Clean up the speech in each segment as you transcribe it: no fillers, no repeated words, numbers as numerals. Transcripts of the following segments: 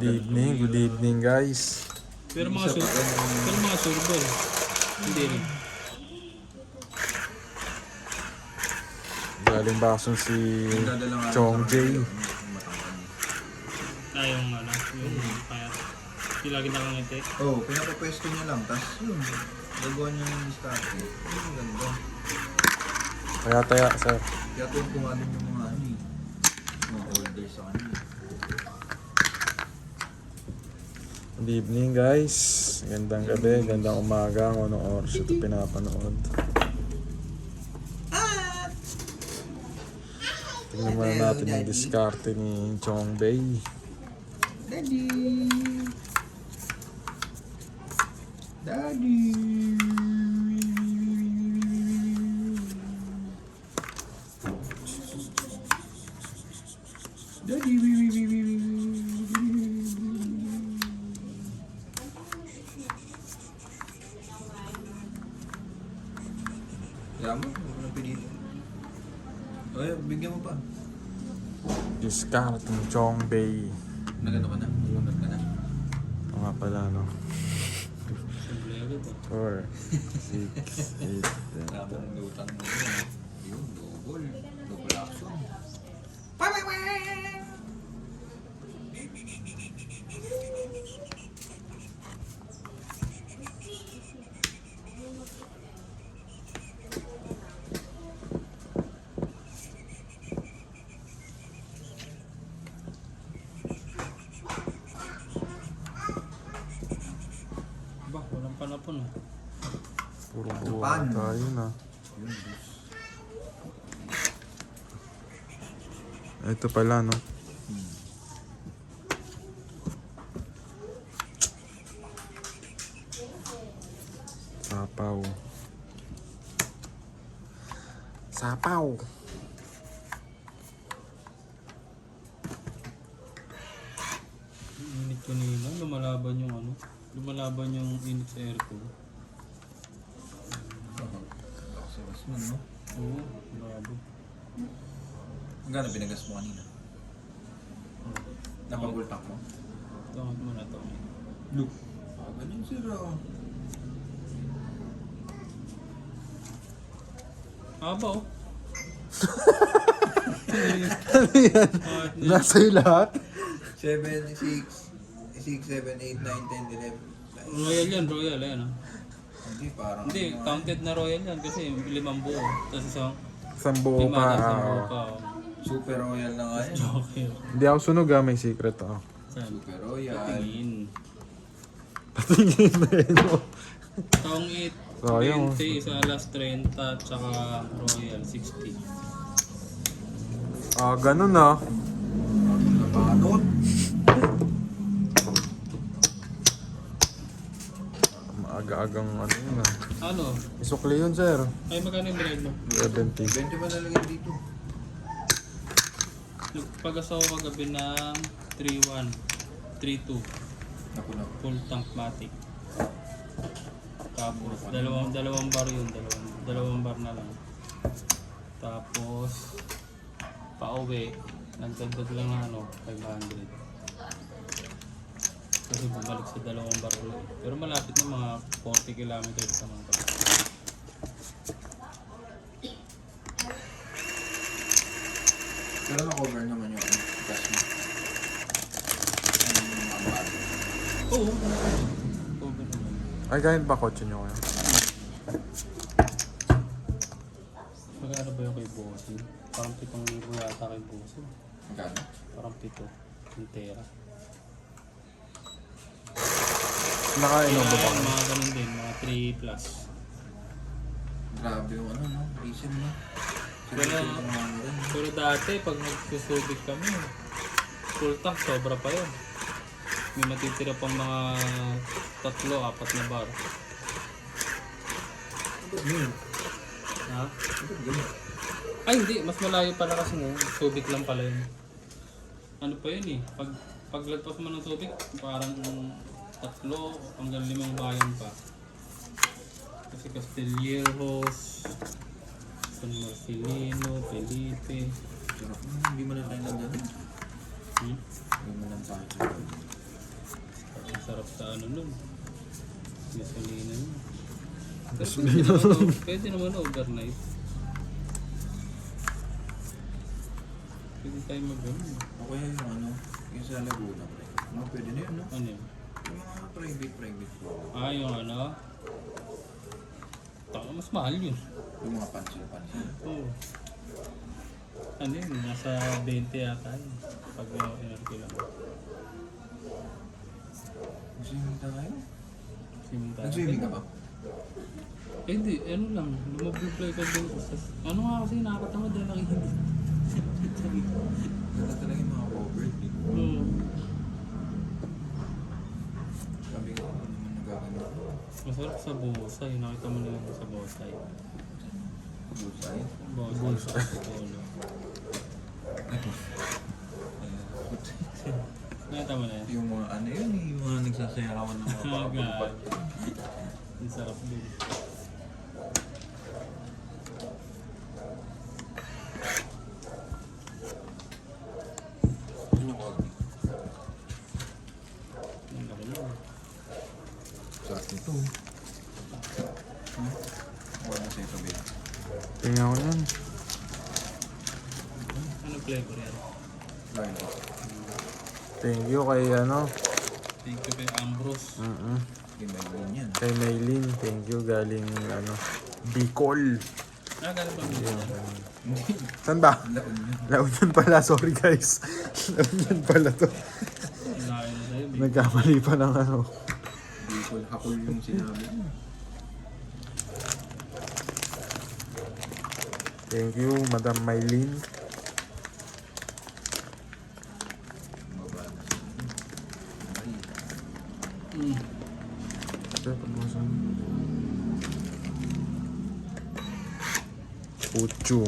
Good evening guys. Pero mga surbol. Hindi rin. Galing bason si Chong J. Yung kaya. Hindi lagi nakangiti. Oo, pinapapwesto niya lang. Tapos yun, gagawa niya yung discard. Ang ganda. Kaya sir. Kaya tuwang din yung mga mga order sa kanya. Good evening guys. Gandang gabi, gandang umaga. Kung anong oras ito pinapanood. Tingnan muna natin yung diskarte ni Chong Bay. Daddy! Daddy! Daddy! Kaya mo? Ano na pinili? Ay, bigyan mo pa. Diskarte ni Chong Bay. Nagano ka na? Nagano ka na? Ito nga pala no. Simple agad 4, 6, 8, 10. Tapos lutang mo yun. Yun, double. Double action. Ba, walang panapon ah. Puro buwan tayo na. Ito pala no. Sapaw. Sapaw. Init kanina, lumalaban yung init sa aircon. Lakas mo, no? Oo, labo. Magkano binagas mo kanina? Napagultak mo? Tawag mo na to. Look. Ganyan sira. Haba oh. Nasa iyo lahat? 7, 6, 7, 8, 9, 10, 11. Royal yan, ayan ah. Hindi, parang... Hindi, counted na royal yan kasi 5 buo. Tapos Isang buo pa. isang buo pa. Super Royal na nga yan. Joker. Hindi ako sunog may secret ako. Saan? Super Royal. Tingin. Patingin na yun. Taong 8, Sayang. 20, isa last 30, tsaka royal 60. Ganun na. Nabanot. Maaga-agang ano yun ah. Ano? Isukli yun sir. Ay, magkano yung bread mo? 70. 20 ba nalagay dito? Nagpagasaw ko kagabi ng 3-1, 3-2, Naku. full tank matic. Tapos, dalawang bar yun, dalawang bar na lang. Tapos, pauwi, nagdagdag lang ng 500. Kasi bumalik sa dalawang bar ulit. Pero malapit na mga 40 kilometers naman pa. Pero na-cover naman yung gas mo. Oo, cover naman. Ay, ganyan ba kotse nyo ngayon? Magkano ba yung kay Bossy? Parang 7,000 yata kay Bossy. Magkano? Parang 7, yung tera. Nakainom ba ba? Mga ganun din, mga 3 plus. Grabe yung no? Reason mo. Pero dati, pag nagsusubik kami, full tank, sobra pa yun. May matitira pang mga 3, 4 na bar. Ha? Ay hindi, mas malayo pala kasi mo. Subic lang pala yun. Ano pa yun eh, paglagpas mo ng subic, parang 3 hanggang 5 bayan pa. Kasi Castillejos, San Marcelino, Felipe. Hindi mo na tayo nagdano. Hmm? Hindi mo lang tayo. Sarap sa ano nun. Gasolina nun. Gasolina. Pwede naman overnight. Pwede tayo mag-ano. O kaya yung ano, yung sa Laguna, pre. No, pwede na yun, no? Ano yun? Yung mga private floor. Ah, yung ano? Taka, mas mahal yun. Yung mga pansil-pansil. Oo. Ano yun? Nasa 20 yata yun. Pag energy lang. Swimming tayo? Swimming tayo. Nag-swimming ka ba? Eh di, ano lang. Lumablublay ka din. Ano nga kasi nakakatamad na lang hindi. Ganda talaga yung mga covered. Oo. Sabi ko, ano naman nagaganda ko? Masarap sa Bosay. Nakita mo na lang sa Bosay. Busay. Bosay. Polo. Nakita mo na yan? Yung mga ano yun, yung mga nagsasayawan ng mga Aga. Ang sarap din. Ano ko? Ang laki na. Sa akin to. Ha? Wala sa'yo tabi. Tingnan ko yan. Ano flavor yan? Lain ko. Thank you kay ano. Thank you kay Ambrose. Kimailin yan. Kay Maylin. Thank you galing ano. Bicol. Galing pa ba yan? Saan ba? Laon yan. La Union pala. Sorry guys. La Union pala to. Layo na sa'yo. Nagkamali pa ng ano. Bicol, hakol yung sinabi. Thank you Madam Maylin. Baba na siya. Mm. Pucho.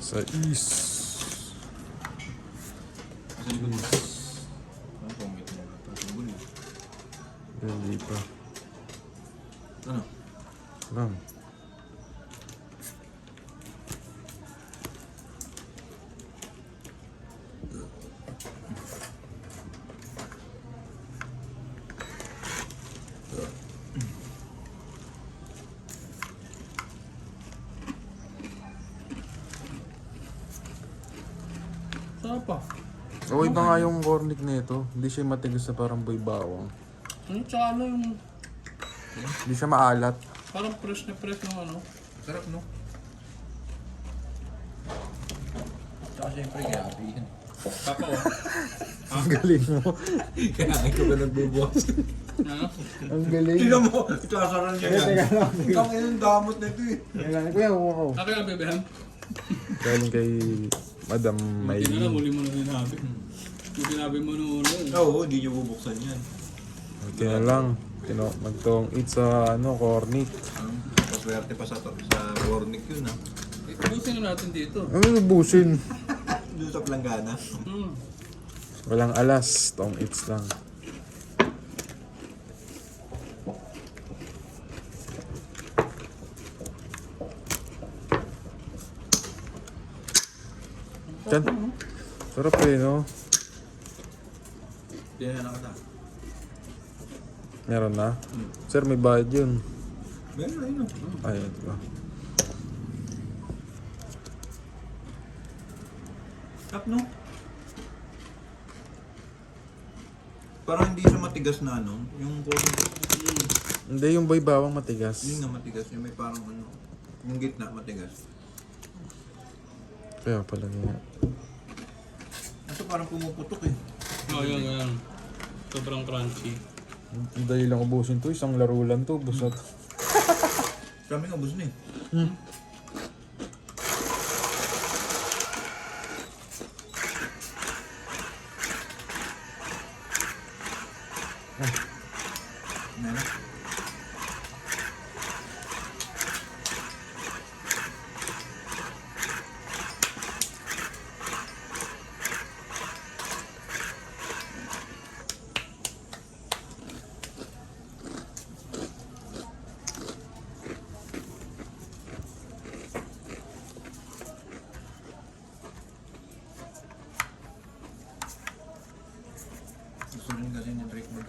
Sa East. Sa likod mo. Ano kung may tinanong pa? Sa gulo. Hindi pa. Ano? Lang. Sarap pa. Okay ba nga yung cornic nito? Hindi siya matigas na parang boy bawang. Tsaka ano yung Hindi siya maalat. parang fresh na fresh ng ano. Sarap, no? Tsaka syempre, grabe yan. Papa oh. Ang galing mo. Kaya ikaw ba nagbubukas? Ano? Ang galing. Tingnan mo! Itasaran niya yan. Ang inang damot na ito eh. Kailangan ko yan. Wow. Ako yung bebehan. Galing kay Madam Hindi na lang, Maylin. muli mo na sinabi. Yung sinabi mo noon. Oo, hindi niyo bubuksan yan. Okay na lang. Magtong eat sa ano, cornic. Paswerte pa sa warnick yun ha. Busin na natin dito. Ano lubusin? Doon sa planggana. Hmm. Walang alas. Tong eats lang. Diyan. Sarap eh, no? Diyan na kita. Meron na? Sir, may bayad yun. Meron ayun. Ay, ito ba? Tap no? Parang hindi siya matigas na ano. Yung warnick. Hindi, yung boy bawang matigas. Yun nga matigas. Yung may parang ano. Yung gitna matigas. Kaya pala niya. Ito parang pumuputok eh. Oh, yun. Sobrang crunchy. Ang dali lang ubusin to. Isang laro lang to. Ubus na to. Kami nga bus na eh. Meron.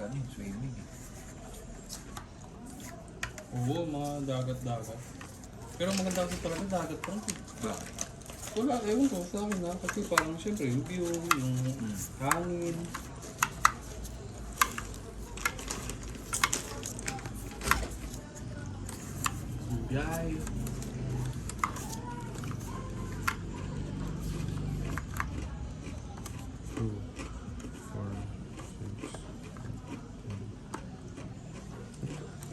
ano yun, swimming. Oo, mga dagat-dagat. Pero maganda kasi talaga dagat pa rin. Bakit? Wala, ewan ko sa akin na. Kasi parang syempre yung view, yung hangin. Yung biyahe. Two, four, six,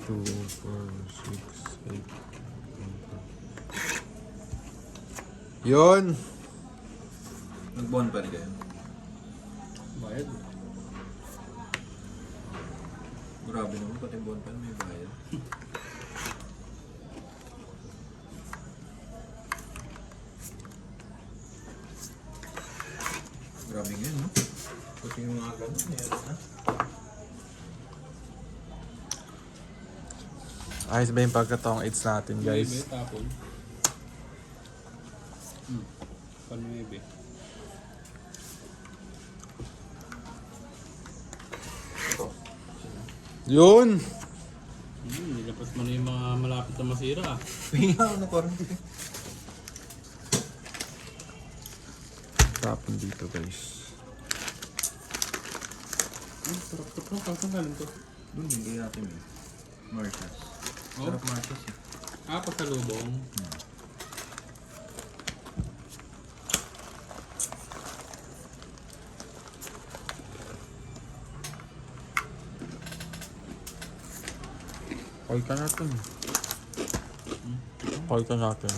2, 4, 6, 8. Yun! Nag-bond pa rin kayo. Bayad. Grabe naman, pati bond pa rin may bayad. Grabe nga, no? Pati yung mga ganun, meron na. Ayos ba yung pagkatong AIDS natin, guys? Nuebe, tapon. Panuebe. Yun! Nilapas mo na yung mga malapit na masira ah. Pinga ako na quarantine. Tapon dito, guys. Sarap to po. Saan galing to? Doon din kaya natin eh. Marshals. Oh? Sarap Marshals eh. Pasalubong. Call ka natin. Call ka natin.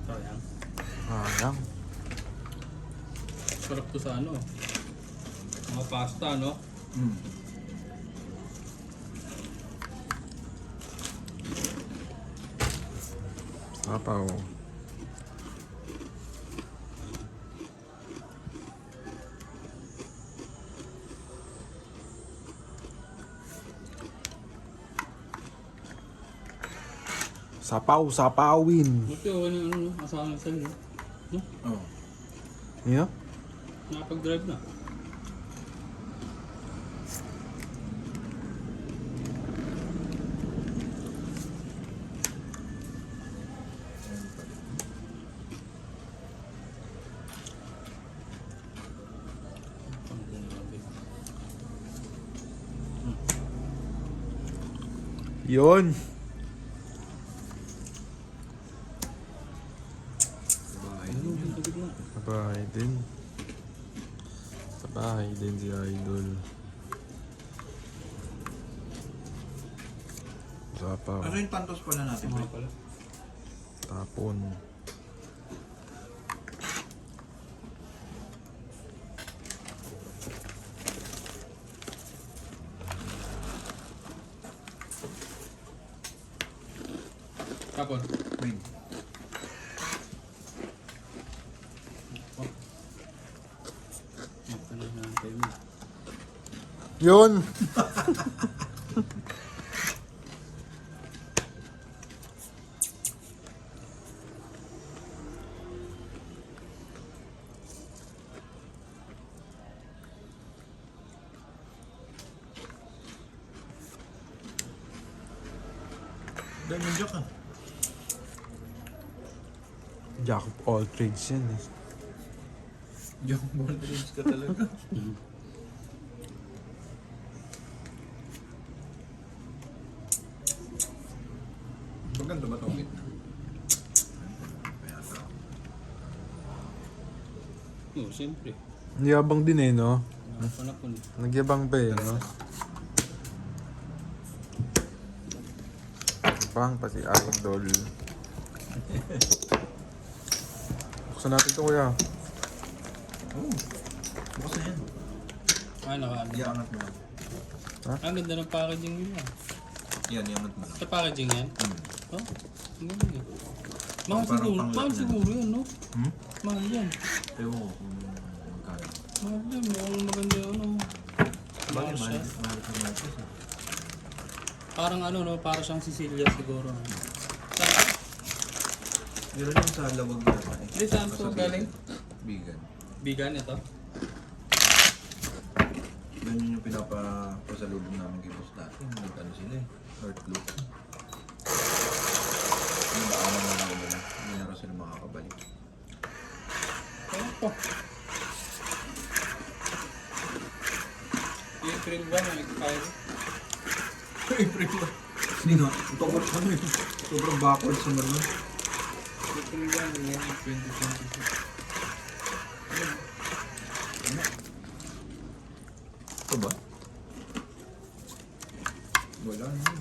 Sayang. Sayang. Sarap to sa ano. Mga pasta, no? Sapaw. Sapaw, sapawin. Buti ako ng ano, asawa ng sa'yo. No? Oo. Yeah? Nakapag-drive na. Yun. Sa bahay din. Sa bahay din si Idol. Sapaw. Ano yung pantos pala natin? Mga pala. Tapon. Tapon. Wait. Ito na natin mo. Yun! Dahil yung joke ah. Jack of all trades yan eh. Joke ball dreams ka talaga. Maganda ba itong gitna? Oo, siyempre. Nagyabang din eh, no? Panapon. Nagyabang pa eh, no? Bang pa si Idol. Buksan natin ito, kuya. Oo. Bukas na yan. Ay, nakaano. Iangat mo lang. Ang ganda ng packaging nila. Yan, iangat mo lang. Sa packaging yan? Oh, ang ganda eh. Mahal Parang siguro, pang- mahal siguro yun, no? Hmm? Mahal yan. Ewan ko kung magkano. Mahal yan, mukhang maganda yun, no? Mahal siya. Mahal ka Marcos ah. Parang ano, no? Para siyang Sicilia siguro. Meron yung sa lawag na naman eh. Hindi, saan to galing? Bigan. Bigan ito? Ganyan yung pinapasalubong namin kay boss dati. Nag-ano sila eh. North Loop. Yung daanan na lang nila. Hindi na raw sila makakabalik. Ano po? Yung trail ba na expiry? April ba? Sino? Sobrang backward sa marunong. Yung trail ba na 2026? Ito ba? Wala naman.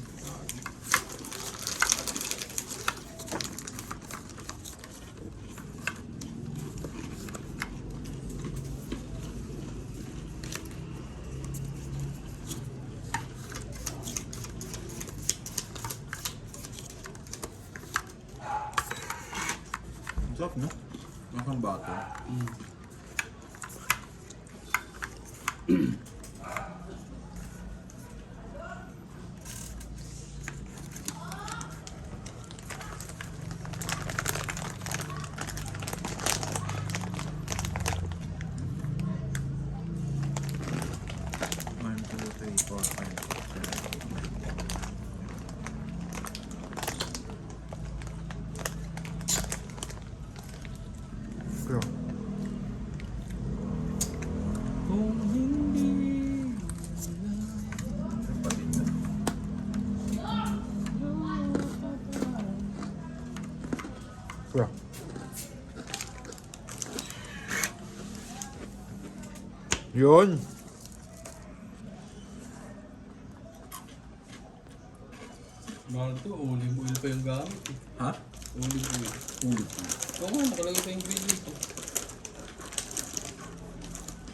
Ang sarap, no? Ang bato. One, two, three, four, five, six, seven, eight, nine, 10. Pero, Kung hindi Ang patinda. pero. Yun. mahal to, olive oil pa yung gamit eh. Ha? Olive oil. Ulit. Oo nga, nakalagay pa yung ingredient ko.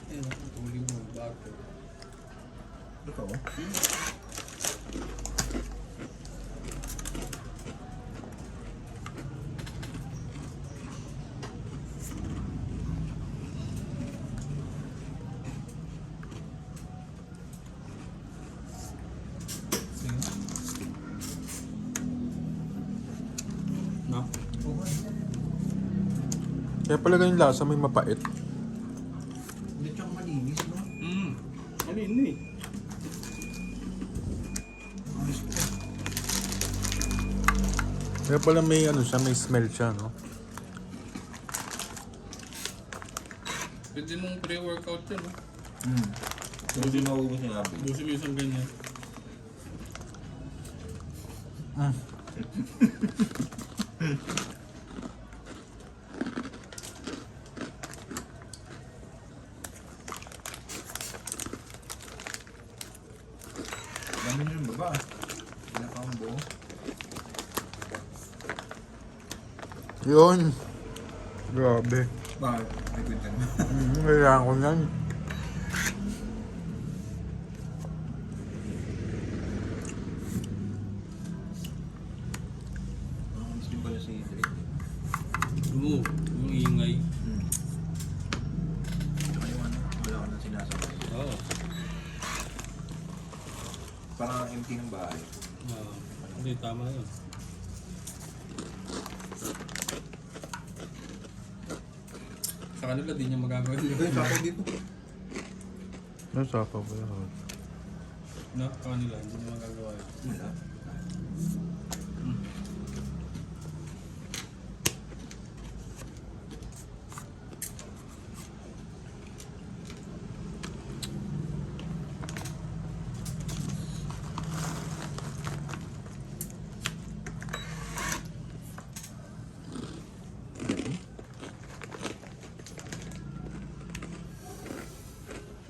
Ayan, olive oil, butter. Ito? No? Kaya pala ganyung lasa may mapait. Hindi tsaka malinis, no? Ano yun eh? Ayos ko. Kaya pala may ano siya, may smell siya, no? Pwede mong pre-workout yan, no? Hindi maubos yung abi. Busin mo yung isang ganyan. Dami nyo yung baba. Pinakang buo. Yun. Grabe. Bakit? May kwenta mo. Kailangan ko yan. Mas din pala si Drake. Oo, yung ingay. Tsaka yung ano, wala ko nang sinasabi. Oo. Parang empty ng bahay. Hindi, tama yun. Sa kanila, di niya magagawa yun. Ito yung sapaw dito. Nasa pa ba yun? No, sa kanila, hindi niya magagawa yun. Wala.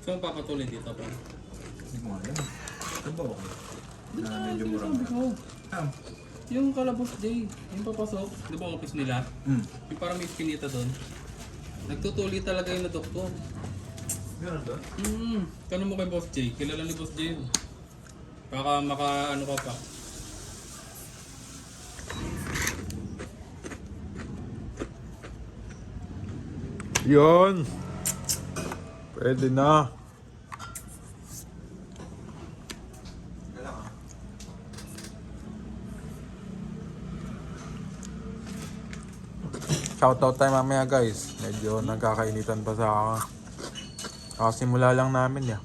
Saan papatuloy dito pa? Hindi ko alam. Ito ba ako? Na medyo murang. Sabi ko, Ah. yung Kalabos Day, yung papasok, di ba office nila? Yung parang may pinita doon. Nagtutuli talaga yung na doktor. Meron ba? Tanong mo kay Boss J, kilala ni Boss J yun. Baka maka ano ka pa. Yun. Pwede na. Shoutout tayo mamaya guys. Medyo nagkakainitan pa sa akin. Simula lang namin ya.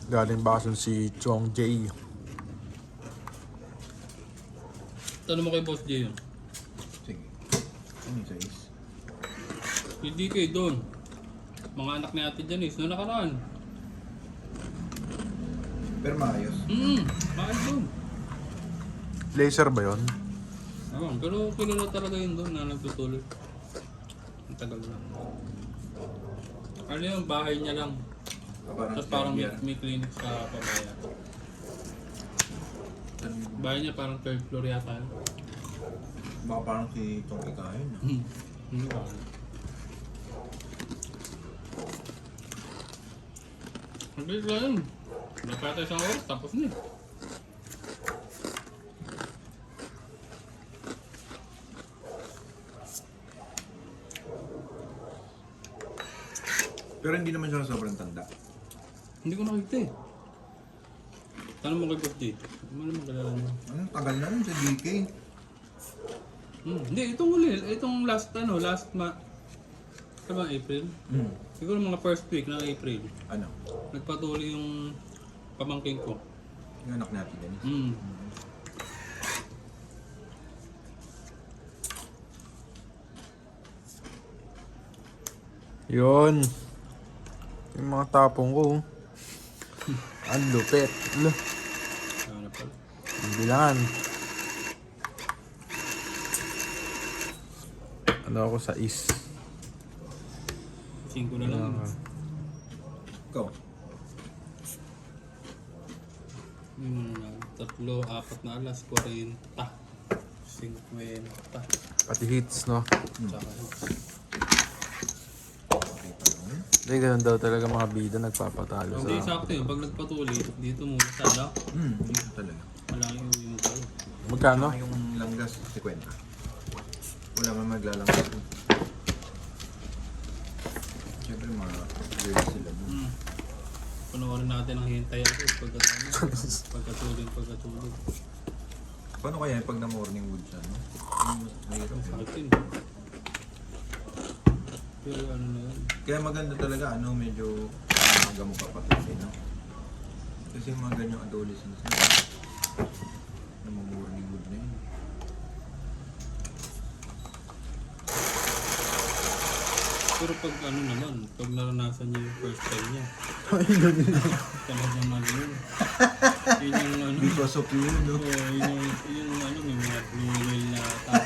Galing bason si Chong J. Tanong mo kay Boss J yun. Sige. Ano yung size? Hindi kayo doon. Mga anak ni Ate Janice, noong nakaraan. Pero maayos. Bakit doon? Laser ba yun? Pero kilala talaga yun doon na nagtutuloy. Ang tagal na. Ano yung bahay niya lang. Tapos parang may clinic sa pamaya. Bahay niya parang third floor yata. Baka parang si Chong ikain. Hindi ba? Ang bilis lang yun. Napata isang oras, tapos na eh. Pero hindi naman siya sobrang tanda. Hindi ko nakita eh. Tanong mo kay Boss J. Ano naman kalala mo? Ano, tagal na rin sa DK. Hindi, itong uli. Itong last Ano ba, April? Siguro mga first week ng April. Ano? Nagpatuloy yung pamangking ko. Yung anak natin yan. Yun. Yung mga tapong ko. Ang lupit. Ano pala? Ang bilangan. Ano ako sa is? 5 na lang. Ikaw? Yung 3, 4 na alas, 40. 50. Pati hits, no? Tsaka Hindi, ganun daw talaga mga bida nagpapatalo hindi, sa... sakto yun. Pag nagpatuloy, dito muna sana. Dito talaga. Malaki yung talo. Magkano? Yung langgas, 50. Wala man maglalanggas. Siyempre mga weird sila dun. Panoorin natin ang hintay ako pagkatulog. Paano kaya pag na-morning wood siya, no? Mahirap yun. Sakit yun. Pero ano na yun. Kaya maganda talaga, medyo umaga mo kapatid, no? Kasi yung mga ganyang adolescents na morning wood na yun. Pero pag ano naman, pag naranasan niya yung first time niya. Talagang ano yun. Yun yung ano. Because of you, no? Yung ano, may mga blue whale na tao.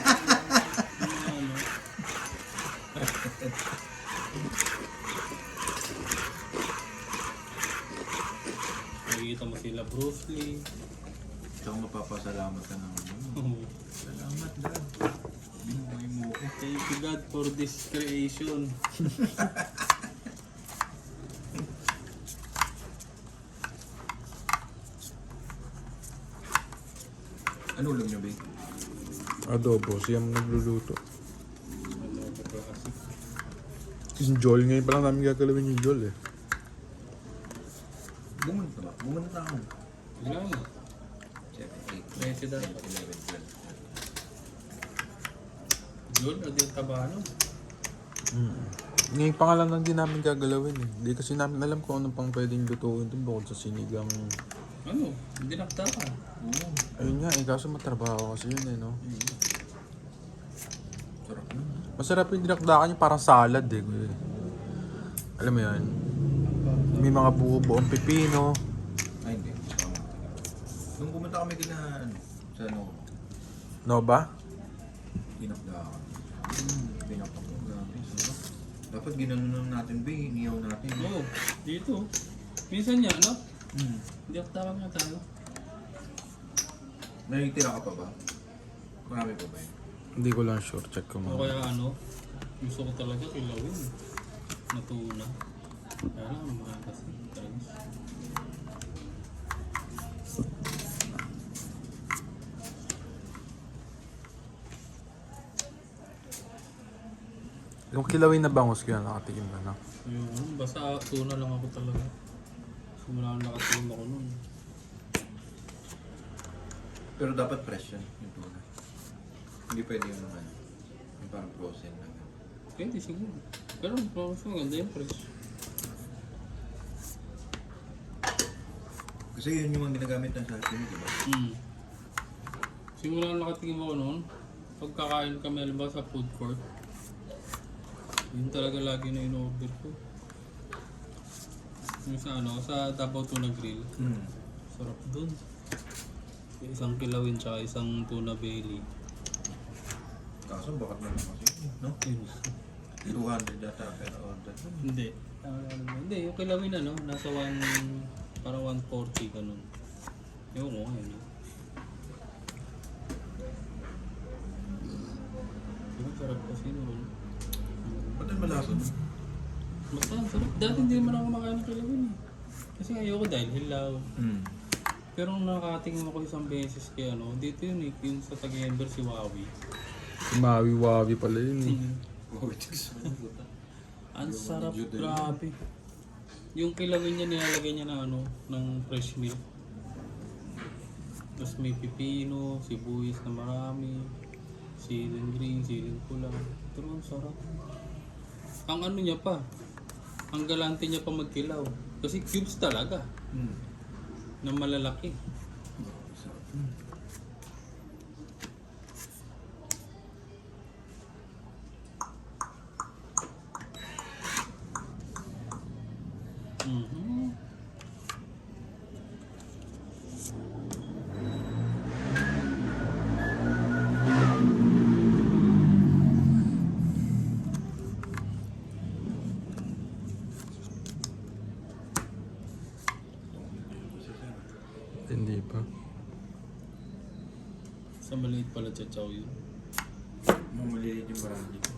Yung ano. Nakikita mo sila Bruce Lee. Tsaka mapapasalamat ka ng ano. Oh. Salamat, Dad. Binuhay mo ko. Thank you God for this creation. Ano ulam niyo, babe? Adobo, siyang nagluluto. Ano ba klase? Yung Joel, ngayon pa lang namin gagalawin yung Joel eh. Bumunta ba? Bumunta ako. Ilan mo? 7, 8, President. 11, 12. Yun, at yung tabano. Ngayon pa nga lang lang din namin gagalawin eh. Hindi kasi namin alam kung ano pang pwedeng lutuin doon bukod sa sinigang. Ano? Hindi nakta ka. Ayun nga eh, kaso matrabaho kasi yun eh, no? Sarap na. Masarap yung dinakdakan yung parang salad eh. Kuya. Alam mo yun? May mga buo-buong pipino. Ay, hindi. Nung pumunta kami sa Nova? pinakdakan. Pinakdakan. Grabe, sarap. Dapat ginanon natin, ba? Iniyaw natin. Oo, dito. Minsan niya, no? Hindi ako tawag nga tayo. Naitira ka pa ba? Marami pa ba yun? Hindi ko lang sure. Check ko O mo. kaya ano, gusto ko talaga kilawin. Natuna. Kaya lang, mahal kasi. Times. Yung kilawin na bangus ko yan, nakatikim na. Yung basta tuna lang ako talaga. Simula nang nakatingin ako nun. Pero dapat fresh yan, yung tuna. Hindi pwede yung naman. Yung parang frozen lang. Pwede siguro. Pero mas maganda yung fresh. Kasi yun yung mga ginagamit ng sashimi, di ba? Simula nang nakatingin ako noon, pagkakain kami halimbawa sa food court, yun talaga lagi na in-order ko. Yung sa sa Davao Tuna Grill. Sarap dun. Isang kilawin tsaka isang tuna belly. Kaso bakit naman kasi, no? 200 data per order. Hindi. Hindi, yung kilawin nasa parang 140 ganun. Ewan ko ngayon. Diba sarap kasi noon. Ba't ang malasa mo? Basta ang sarap. Dati hindi naman ako makain ng kilawin eh. Kasi ayoko dahil hilaw. Pero nung nakatingin ako isang beses kay dito yun eh, yung sa Tag-Ember si Wawi. Mawi-wawi pala yun eh. Ang sarap, grabe. Yung kilawin niya nilalagay niya na ng fresh milk. Tapos may pipino, sibuyas na marami, siling green, siling pula. Pero ang sarap. Ang niya pa, ang galante niya pa magkilaw. Kasi cubes talaga. Na malalaki. Hindi pa. Sa maliit pala chachaw yun. Maliliit yung barang dito.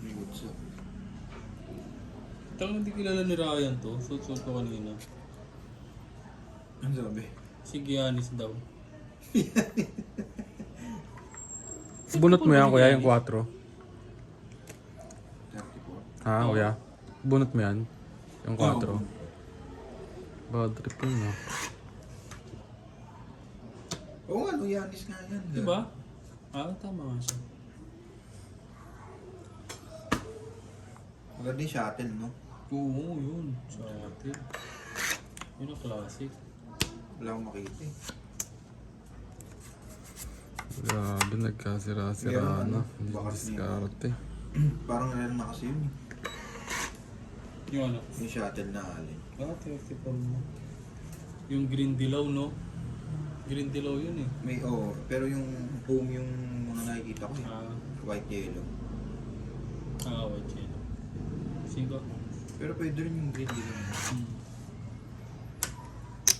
May what's up? Tangang hindi kilala ni Ryan to. Suot ko kanina. Ano sabi? Si Giannis daw. Bunot mo yan, kuya, yung 4. 34. Ha, kuya? Bunot mo yan, yung 4. Bad trip yun, no? Oo nga, Yanis nga yan. Diba? Tama nga siya. Maganda yung shuttle, no? Oo, yun. Sa atin. Yun ang classic. Wala akong makita eh. Grabe, nagkasira-sira na. Hindi diskarte. Parang rare na kasi yun eh. Yung Yung shuttle na alin. 34 mo. Yung green dilaw, no? Green dilaw yun eh. May pero yung home yung mga nakikita ko eh. White yellow. White yellow. Singo. Pero pwede rin yung green din.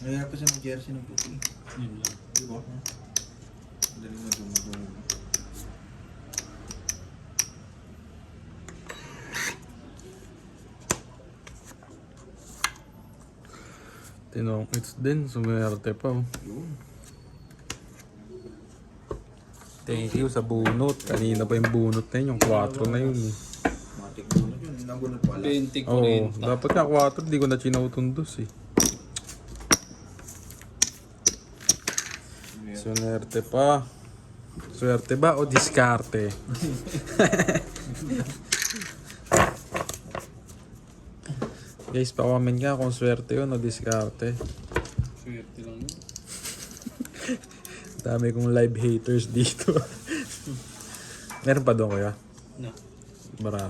Naghanap kasi ng jersey ng puti. Yun lang. Diba? Dali na dumudungo. Tinongkits din, sumerte pa. Oh. Yun. Thank you sa bunot. Kanina pa yung bunot na yun, yung 4 na yun eh. Matik na yun. Nabunod pala. 20 Oo, 40. dapat nga 4, di ko na chinautundos eh. Swerte pa. Swerte ba o diskarte? Guys, pa-comment nga kung swerte yun o diskarte. Swerte lang yun. Dami kong live haters dito. Meron pa doon kuya? No. Bara.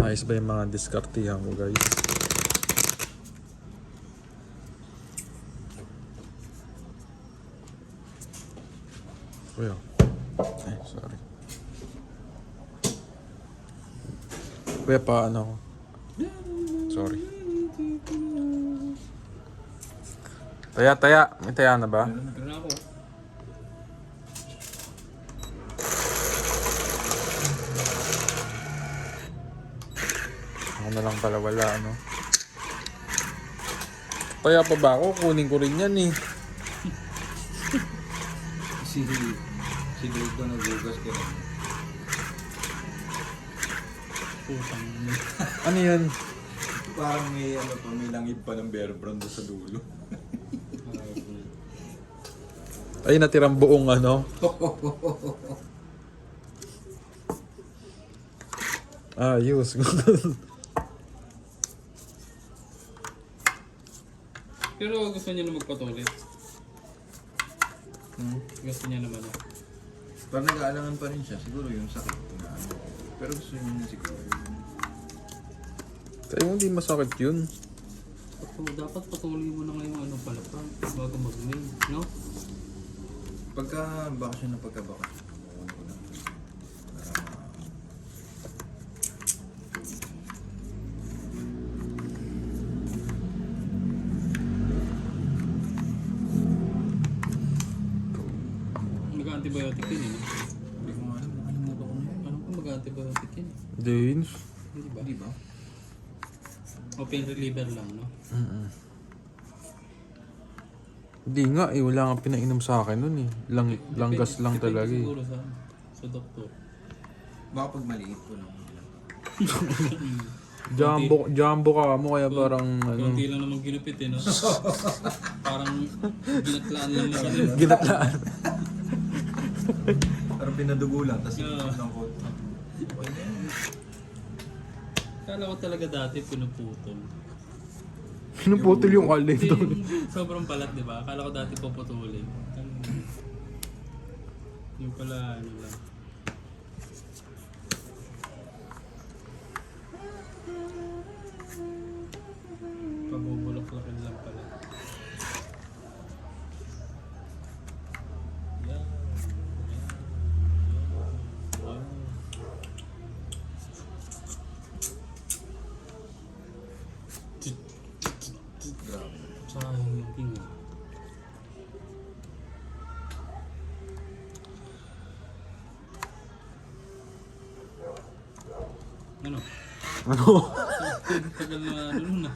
Ayos ba yung mga diskartihan ko guys? Kuya. Ay, sorry. Kuya, paano ako? Sorry. Taya. May taya na ba? Meron na ako. Ako na lang pala wala, ano. Kaya pa ba ako? Kunin ko rin yan eh. Si Lord ko nagugas ko rin. Putang. Ano yan? Parang may ano pa, may langit pa ng bear brand doon sa dulo. Ay, natirang buong ano. Ayos. Pero gusto niya na magpatuloy. Gusto niya naman na. Parang nag-aalangan pa rin siya. Siguro yung sakit na ano. Pero gusto niya na siguro. Sa'yo hindi masakit yun. Dapat patuloy mo na ngayong ano pala pa bago mag-main, no? Pagka bakasyon na pagka-bakasyon. Ewan ko na. Mag-antibiotic yun eh, no? Hindi ko nga alam. Nakalimutan ko na yun. Ano pa mag-antibiotic yun? Dins. Hindi ba? Hindi ba? O pain reliever lang, no? Hindi nga eh, wala nga pinainom sa akin nun eh. Langgas lang Depende talaga eh. siguro sa doktor. Baka pag maliit ko lang. Jumbo ka mo kaya parang ano. Kunti lang naman ginupit eh, no? Parang ginatlaan lang na kanina. Ginatlaan. Parang pinadugo lang. Tapos Yeah. ikot ng kot. Okay na yun. Kala ko talaga dati pinuputol. Pinuputol yung alin Hindi, to. yung sobrang balat, di ba? Akala ko dati puputulin. Yung pala, ano lang. Pabubulok-lakin lang pala. Yan. Yan. Grabe. Sayang yung tingin. Ano? Ano? Tagal na ano nun ah.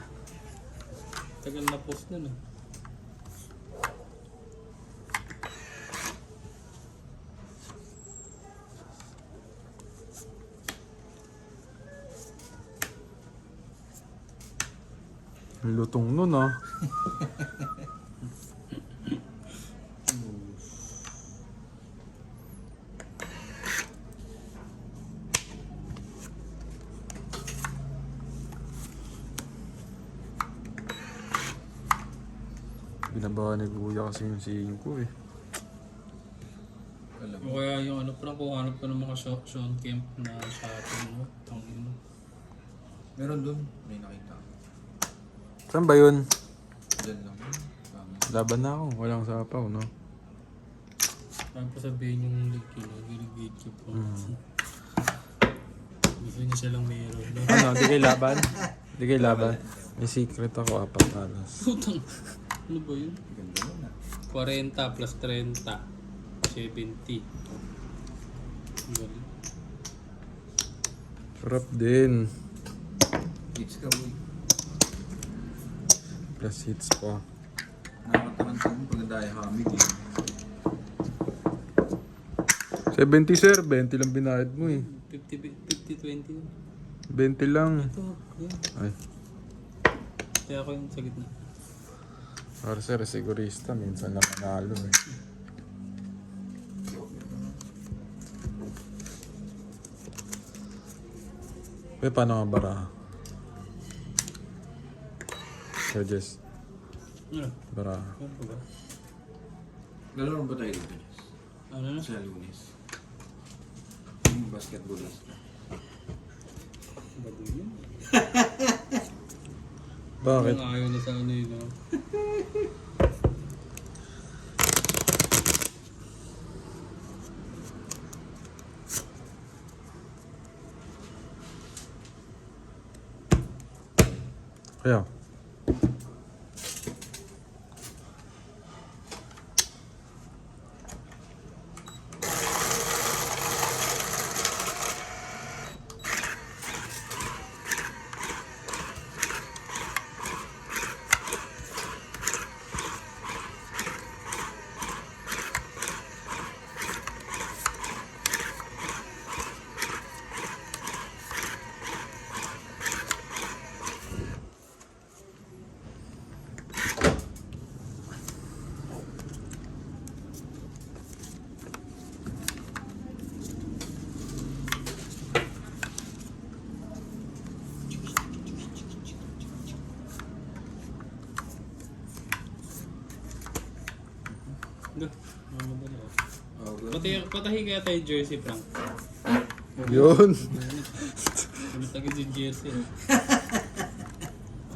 Tagal na post nun ah. Lutong nun ah. Binabawa ni Kuya kasi yung singing ko eh. Alam O mo. kaya yung ano parang kung hanap ka ng mga Sean Kemp na shopping mo. Ang ino. Meron dun. May nakita. Saan ba yun? Diyan lang. Pangit. Laban na ako. Walang sapaw, no? Parang pa sabihin yung ginigit ko po. Gusto niya siya lang meron. No? Ano? Di kayo laban? Di kayo laban? May secret ako, 4 alas. Putang. Ano ba yun? Ganda nun ah. 40 plus 30. 70. Galing. Sarap din. Hits ka boy. Plus hits pa. Nakakatarantang mo pag dahil hamig eh. 70 sir, 20 lang binayad mo eh. 50-20. 20 lang. Ito. Yan. Ay, Kaya ako yung sa gitna. para sir, sigurista, minsan lang manalo eh. Eh, paano nga baraha? Sir Jess, Ano? baraha. Ano pa ba? Lalaro ba tayo dito, Jess? Ano na? Sa Lunes. Yung basketballista. Bago yun. Bakit? Ang ayaw na sa ano yun. No? Kaya? Go. Mamadali. Oh, ganun. Patahi kaya tayo jersey, Frank. Yun. Ano tayo si jersey?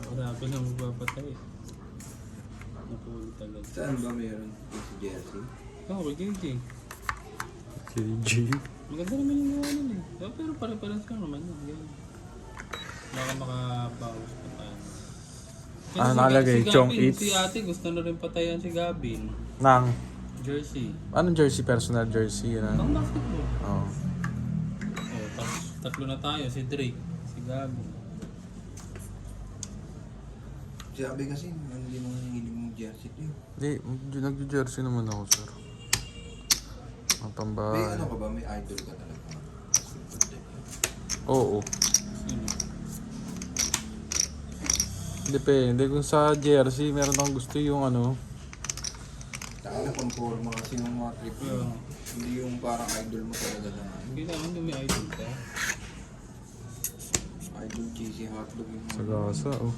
Marami na magpapatay. Napuli talaga. Saan ba meron si Jersey? Oh, KJ. KJ. Maganda naman yung gawa nun eh. Pero pare-pares lang naman yun. Ganun. Baka makabawas pa tayo. Kasi Nakalagay, si Chong Gavin, Eats. Si ate gusto na rin patayan si Gavin. Nang, Jersey. anong jersey? Personal jersey, yun Pang basketball. Oh. Oh, tapos tatlo na tayo. Si Drake, si Gavin. Sabi kasi, hindi mo nanginig mong jersey to eh. Hindi, nag-jersey naman ako, sir. Ang May tambahay. ano ka ba? May idol ka talaga? Oo. Sino? Depende kung sa jersey, meron akong gusto yung ano. Taka na pang-forma kasi ng mga trip Yeah. yun. Hindi yung parang idol mo talaga na ano. Hindi naman yung may idol ka. Idol cheesy hotdog yung mga. Sagasa, oh.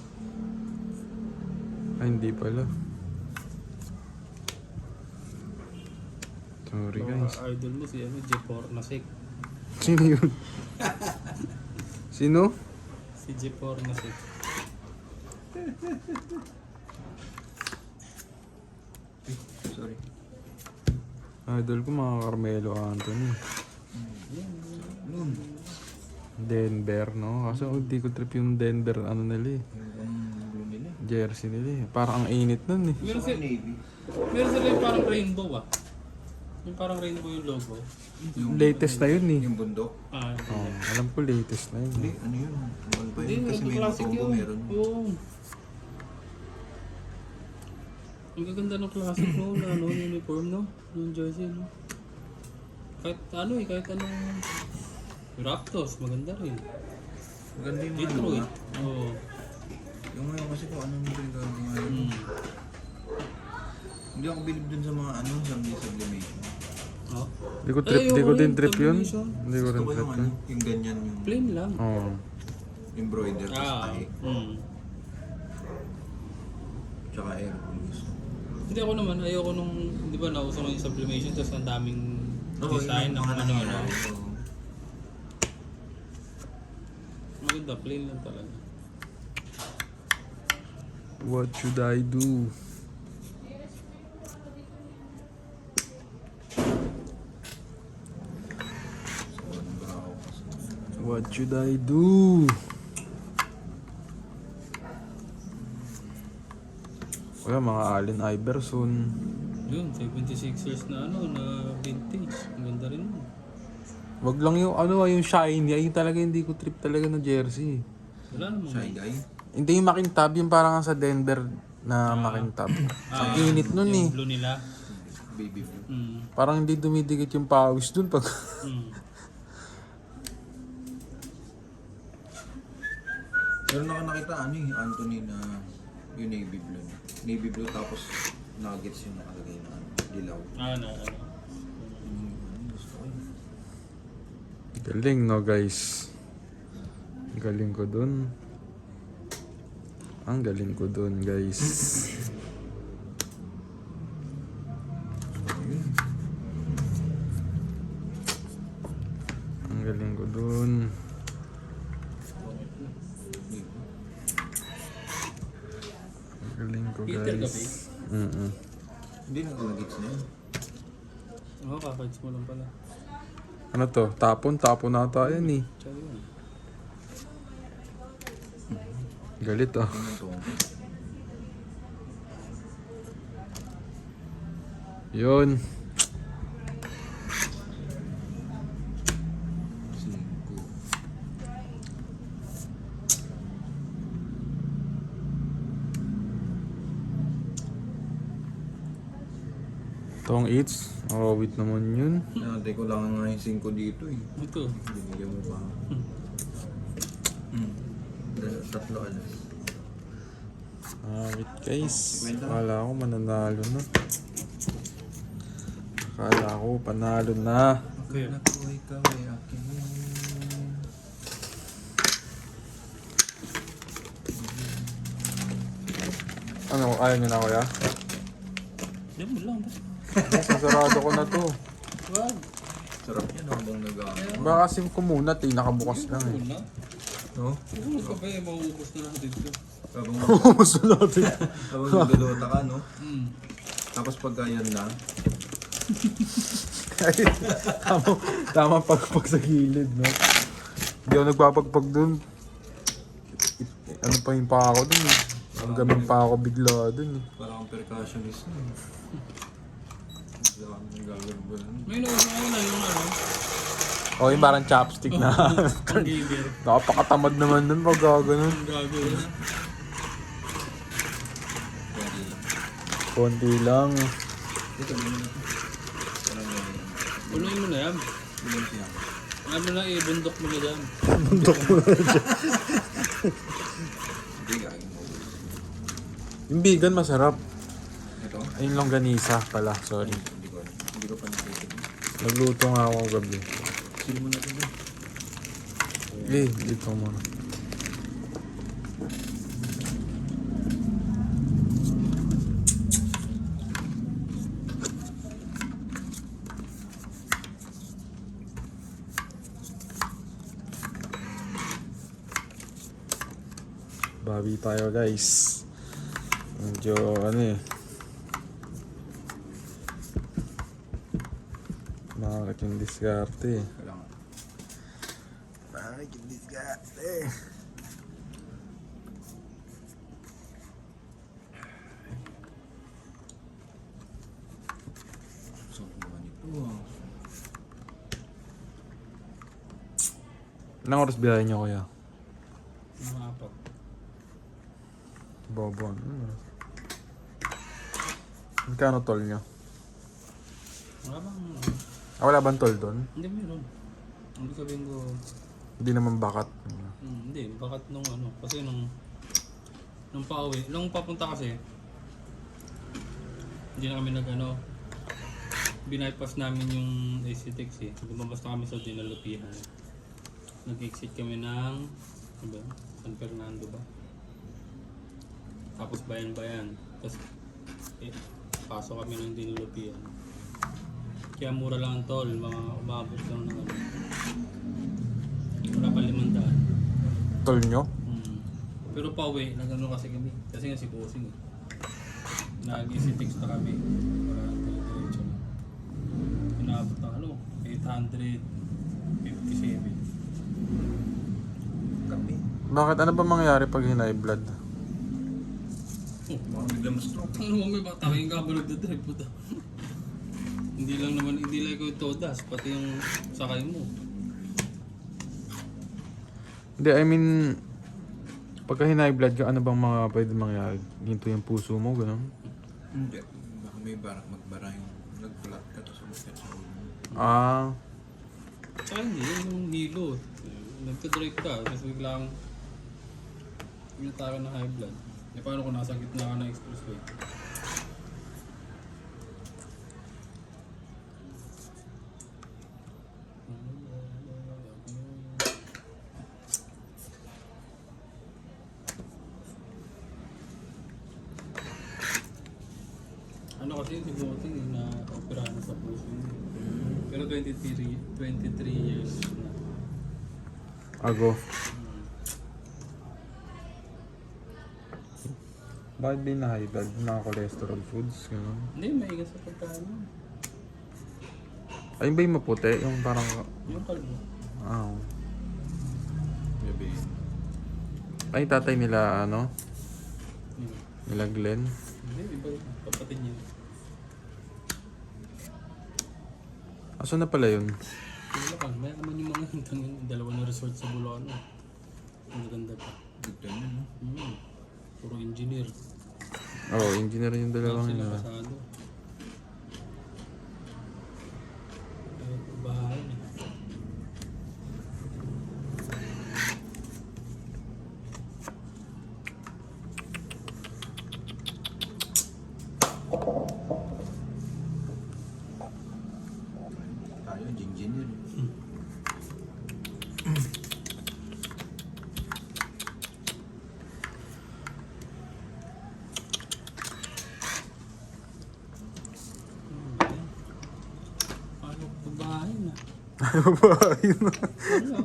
Ay, hindi pala. Sorry, guys. Mga idol mo si Jepor Nasik. Sino yun? Sino? Si Jepor Nasik. Sorry. Idol ko mga Carmelo Anthony. Noon. Denver, no? Kaso hindi ko trip yung Denver, ano nila eh. Yung blue nila. Jersey nila eh. Parang ang init nun eh. Meron, Sa Navy. meron sila yung parang rainbow ah. Yung parang rainbow yung logo. Latest na yun eh. Yung bundok. Ah, Oh, alam ko latest na yun. Hindi, eh. ano yun? Ano ba hindi, yun? Kasi may classic combo yun. meron. Oo. Ang gaganda ng classic no, na ano, uniform no, yung jersey no. Kahit ano eh, kahit anong Raptors, maganda rin. Maganda yung ano Detroit. nga. Oo. Yung ngayon kasi kung anong regarding ano. Mm. Hindi ako bilib dun sa mga ano, sublimation. Oh. Hindi ko trip, di ko din trip yun. Sublimation. Hindi ko Gusto rin ko trip yung yun. ano, yung ganyan yung Plain lang. Oo. embroider tapos tahi. Mm. Tsaka air blues. Hindi ako naman, ayoko nung, di ba nauso ko yung sublimation tapos ang daming Oo, design yun ng ang mga ano. nangyayari. Oo. Maganda, plain lang talaga. What should I do? So, ano ba ako kasi? What should I do? Wala, mga Allen Iverson. Yun, 76ers na ano, na vintage. Ang ganda rin yun. Wag lang yung ano, yung shiny. Ayun talaga hindi ko trip talaga na jersey. Wala namang. Shy guy? Hindi yung makintab, yung parang sa Denver na makintab. Ang init nun eh. Yung blue nila. Baby blue. Mm. Parang hindi dumidikit yung pawis dun pag... Mm. Pero nakita ano eh, Anthony na yung navy blue. Navy blue tapos nuggets yung nakalagay na ano, dilaw. Ano. Gusto ko yun. Galing no guys. Galing ko dun. Ang galing ko dun guys. Ang galing ko dun. Ang galing ko Peter ka ba guys. Mm-mm. Hindi nuggets na yun. Oo, kakaits mo lang pala. Ano to? Tapon? Tapon nata yan eh. Tsaka yun. Galit ah. Tingnan to. Yun. 5. Tong eats. Awit naman yun. Nantay ko lang nga yung 5 dito eh. Ito. Binigyan mo pa. Tatlo alas. Awit guys. Kwenta. Akala ko mananalo na. Akala ko panalo na. Okay. Naku ikaw ay akin. Ano? Ayaw nyo na kuya? Diyan mo lang. Sasarado ko na to. Wag. Sarap yan habang nag-ano. Baka kasi kumunat eh, nakabukas lang eh. Una. No? Ano ka ba yung mauubos na natin ito? Habang, Gusto natin. habang nagluluta ka, no? Hmm. Tapos pagka yan na, Tama pagpag sa gilid, no? Hindi ako nagpapagpag dun. Ano pa yung pa ako dun eh. Ang gaming pa ako bigla dun eh. parang percussionist na. Bigla kami gagawin ba nun? May nauso ko na yung ano. O yung parang chopstick na. Ang gamer. Napakatamad naman dun pag gano'n. Ang gagawin. Konti lang. Ito, ganyan na ito. Parang ganyan. Punuin mo na yan. Ganyan siya. Ano na, ibundok mo na dyan. Hindi, gagawin mo. Yung vegan masarap. Ito? Ay, yung longganisa pala, sorry. Hindi ko alam. Hindi ko pa nakikita. Nagluto nga ako gabi. Sino mo na ito? Eh, dito muna. Babi tayo guys. Medyo ano eh. Bakit yung diskarte eh. Kailangan. Bakit yung diskarte? So, naman ito. Ilang oras biyahe niyo kuya? Mga apat. Bobon. Magkano tol niyo? Wala bang... Wala bang tol doon? Hindi meron. Ang sabihin ko... Hindi naman bakat. Hindi, bakit nung ano, kasi nung pauwi, nung papunta kasi, hindi na kami nag-ano, binaypass namin yung AC-Tex eh. Lumabas na kami sa Dinalupihan. Nag-exit kami ng, ano ba, San Fernando ba? Tapos Bayan-Bayan. Tapos, pasok kami ng Dinalupihan. Kaya mura lang ang toll, mga umabot lang ng ano. Wala pa 500. Tol niyo? Pero pauwi, nag-ano kasi kami. Kasi nga si Bossing eh. Nag-EasyText na kami. Para diretso na. Inabot ng ano, 857. Kami. Bakit? Ano ba mangyayari pag hinay blood? Baka bigla ma-stroke. Ano mo may bata kayong kabalog na drive po to. Hindi lang naman, hindi lang ikaw yung todas, pati yung sakay mo. Hindi, I mean, pagka hinay blood ka, ano bang mga pwede mangyayari? Ginto yung puso mo, gano'n? Hindi. Baka may magbara yung nagpulat ka to sa buket sa ulo. Ah, Saka hindi, yung hilo. Nagka-drive ka, kasi biglang inatake ng high blood. E paano kung nasa gitna ka ng expressway? Ano kasi yung sibuting na operahan sa puso niya. Pero 23 years na. ago. Bakit din na high blood? Mga cholesterol foods, gano'n? Hindi, maigas sa pagkain mo. Ayun ba yung maputi? Yung parang... Yung kalbo. Ah, Maybe. ay, tatay nila, ano? Yun. Nila Glenn. Hindi, iba yun. Kapatid niya. Aso na pala yun? Wala ka, may naman yung mga hintang yung dalawa na resort sa Bulacan. Ang ganda pa. Good time yun, no? Puro engineer. Oo, oh, engineer yung dalawang Sila yun. kasado. Kahit bahay na. Tayo, engineer. Babae na. Ano?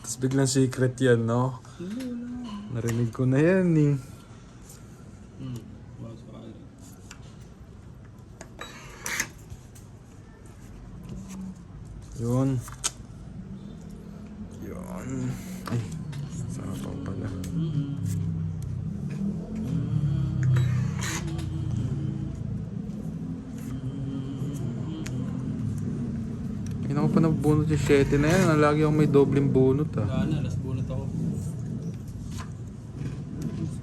Tapos biglang secret yan, no? Hindi, wala. Narinig ko na yan eh. Masakali. Yun. Yun. Ay, sarap pala. Hindi ako pa nabunot yung 7 na yan. Lagi akong may dobleng bunot ah. Wala na, last bunot ako.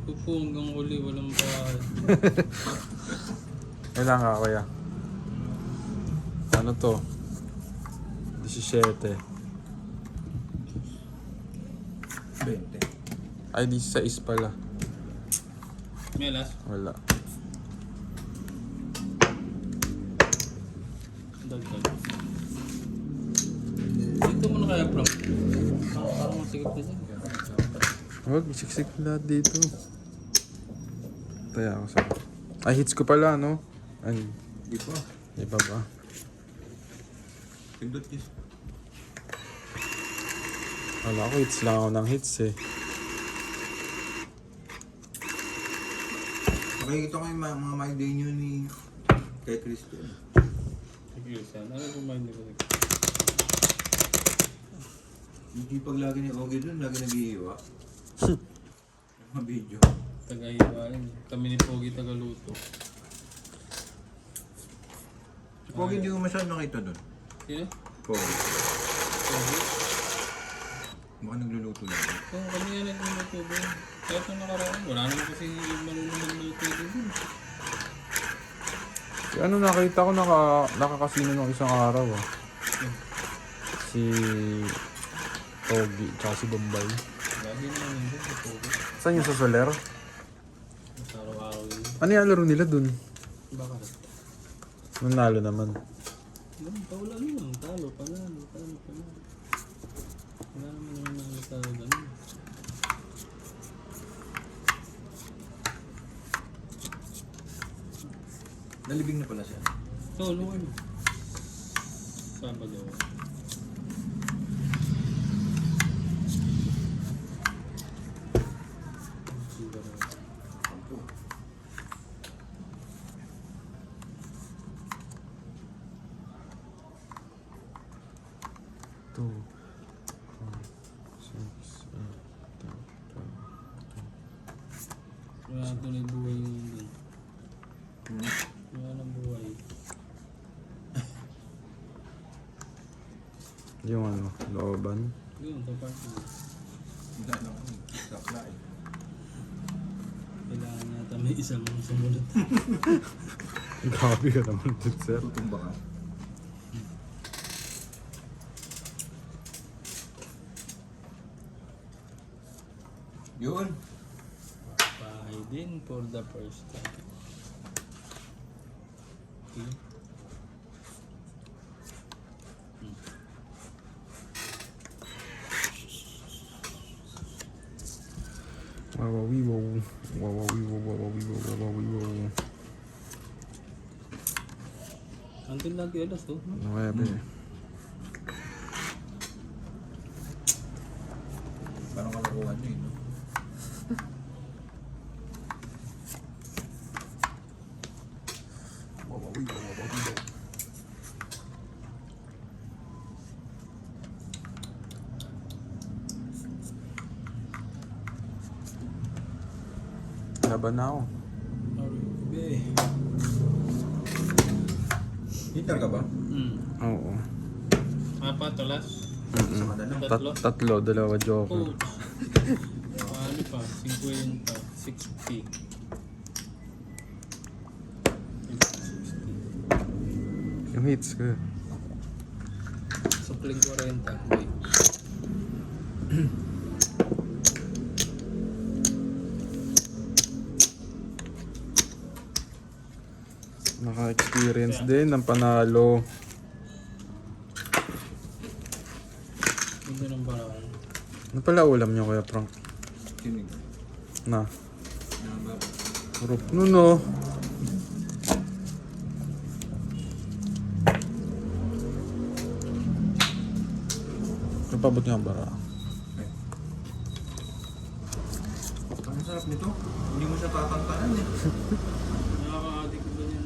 Pupo hanggang huli, walang pa. Kailan ka kuya? Ano to? 17. 20. Ay, 16 pala. May last? Wala. Dagdag. Dito mo na kaya, bro. Parang masigap na dyan. Huwag, siksik lahat dito. Taya ako sa... Ay, hits ko pala, no? Ay, Di pa. iba ba? Pindot kiss. Wala ko, hits lang ako ng hits eh. Makikita ko yung mga my day nyo ni kay Christian. Sige, saan? Ano kung mind ko? Hindi pag lagi ni Ogie dun, lagi nag-iiwa. Yung mga video. Tagahiwain. Kami ni Pogi tagaluto. Si Ogie hindi ko masyadong nakita dun. Sino? Ogie. Pogi? Baka nagluluto lang. Oo, kami yan nagluluto doon. Kahit nung nakaraan, wala naman kasi marunong magluto doon. Si ano nakita ko nakakasino nung isang araw ah. Si Togi, tsaka si Bombay. Lagi naman yun doon sa Pogi. Saan yung sa Soler? Mas araw-araw yun. Ano yung laro nila dun? Bakit? Nanalo naman. Wala naman. Talo, panalo. Wala naman naman nakakasalo ganun. Nalibing na pala siya. Oo, luwan. Sabado. Two. Wala tuloy buhay yun dun. Wala nang buhay. Yung ano, looban. Yun, sa part mo. Wala na ako. Sakla eh. Kailangan yata may isang sumunod. Grabe ka naman dun, sir. Tutumba ka. Yun. Bahay din for the first time. Okay. Wawawiwaw. Wawawiwaw, wawawiwaw, wawawiwaw. Andun lagi alas to. Nuebe. Parang kalakuhan nyo eh. No? Wawawiwaw, wawawiwaw. Laban na ako. Aribe. Hitar ka ba? Oo. Apat alas. Sa madala. Tatlo. Tatlo, dalawa joker. Coach. Ano pa? 50. 60. 60. Yung hits ko. Supling 40. Okay. Naka-experience din ng panalo. Ganda ng paraan. Ano pala ulam niyo Kuya Frank? Tinig. Na. Nababa. Rup no. Napabot nga ang bara. Ang sarap nito. Hindi mo siya tatantaan eh. Nakaka-addict ba niya?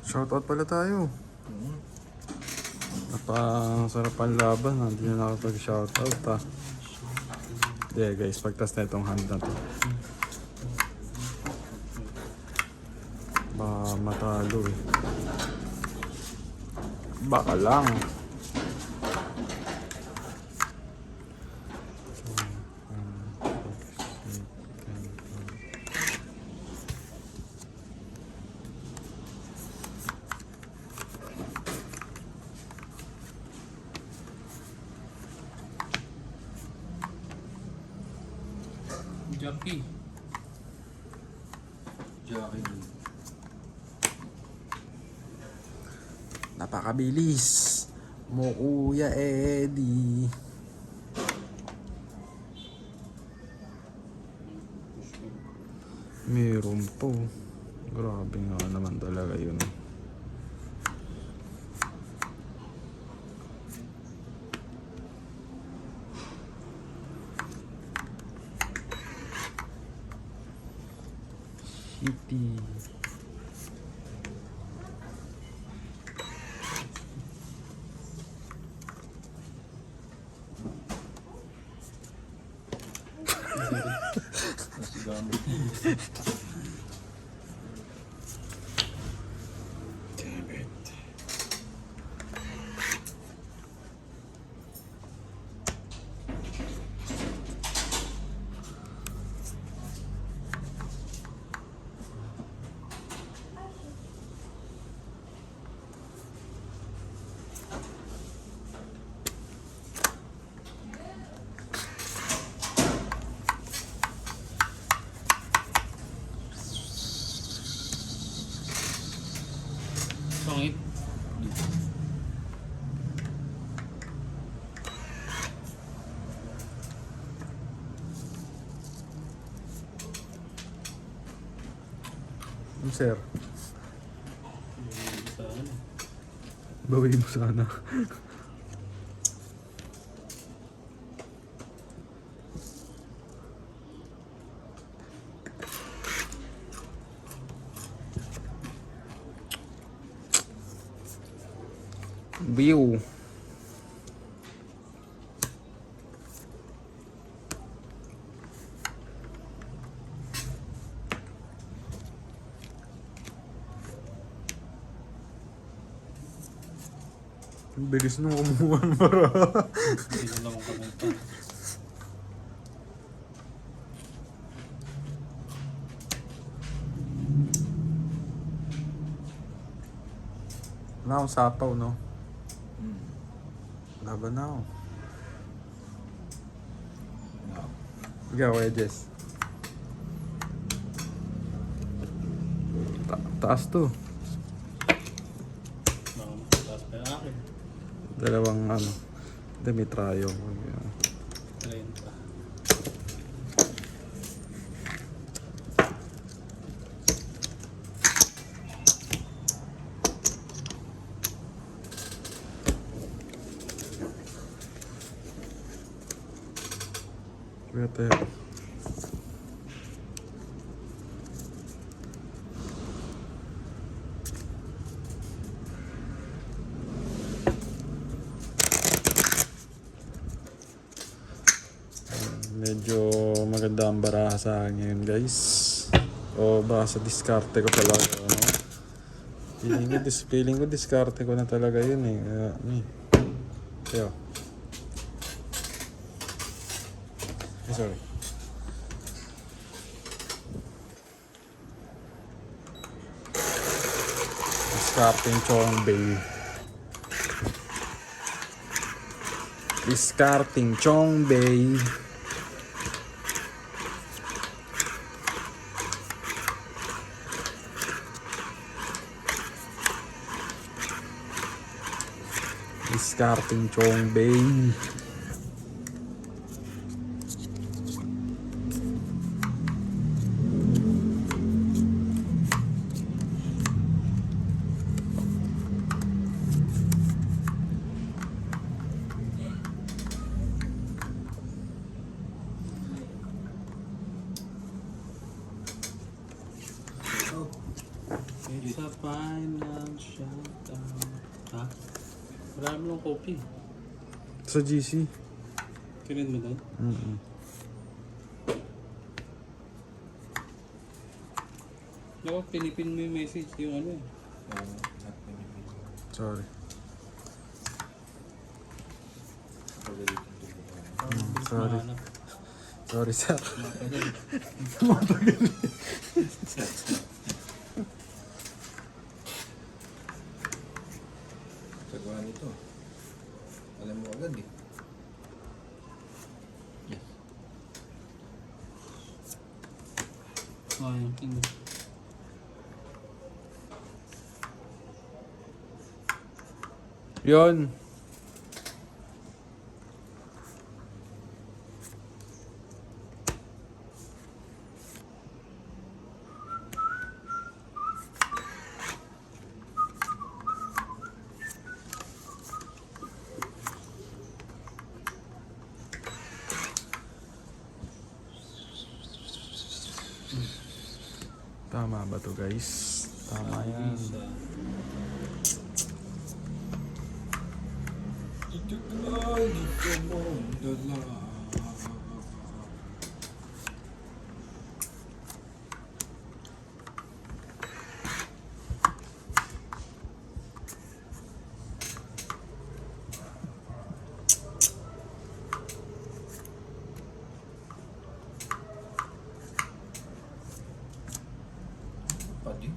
Shoutout pala tayo. Napasarap ang laban. Hindi na nakapag-shoutout ha. Yeah guys, pagtas na itong hand na to. Baka matalo eh. Baka lang. Jackie. Jackie. Napakabilis mo Kuya Eddie. Meron po. Grabe nga naman talaga yun. Shitty. Pangit. Sir, Sa ano? bawi mo sana. View. Ang bilis nung kumuha ng bara. Hindi na lang akong kamenta. Wala akong sapaw, no? Hmm. Laban na ako. No. Ikaw, Edges. Taas to. Baka mataas pa yung akin. Dalawang ano. Hindi, may trayo. 30. Better. Medyo maganda ang baraha sa akin ngayon guys. O baka sa diskarte ko pala ano. Feeling ko diskarte ko na talaga yun eh. Kaya. Sorry. Discarding Chong Bay. Discarding Chong Bay. Discarding Chong Bay. It's a final shutdown. Ha? Marami lang kopi. Sa GC. Kirin mo doon? Naku, pinipin mo yung message, yung ano eh. Sorry. Sorry. Mahanap. Sorry, sir. Sagwa nito. Alam mo agad eh. Yes. Yung king. Yun. Tama ba to guys? Tama yan. Pati.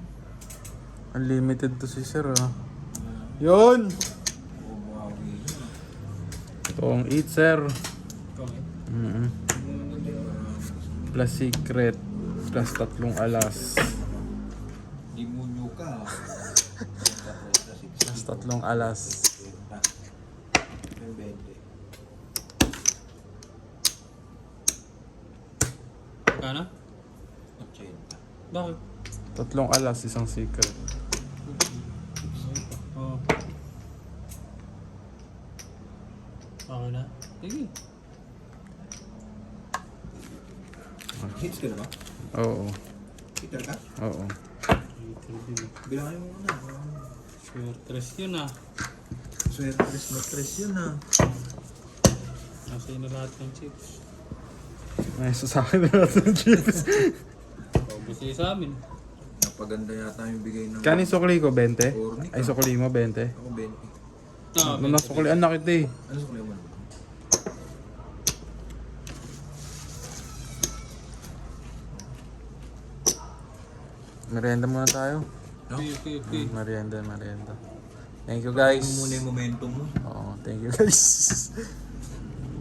Unlimited to si sir ah. Yun! Bumawi. Ito ang 8 sir. Okay. Plus secret. Plus 3 alas. Di mo nyo ka. Plus 3 alas. Yung 20. Kano? 80. Bakit? 3 alas, isang secret. Oo. Okay na? Sige. Hits ka na ba? Oo. Hitter ka? Oo. Bilangin mo muna. Sure, tres yun ah. Swertres na tres yun ah. Nasa na lahat ng chips. Ay, sa akin na natin ng chips. Paubos sa amin. Napaganda yata yung bigay ng... Kani sukli ko, 20? Ornic, Ay, sukli mo, 20? Ako 20. Ah, Nung nasuklian na kita eh. Ano sa kulay mo? Merienda muna tayo. No? Okay. Merienda. Thank you guys. Ano muna yung momentum mo? Oo, thank you guys.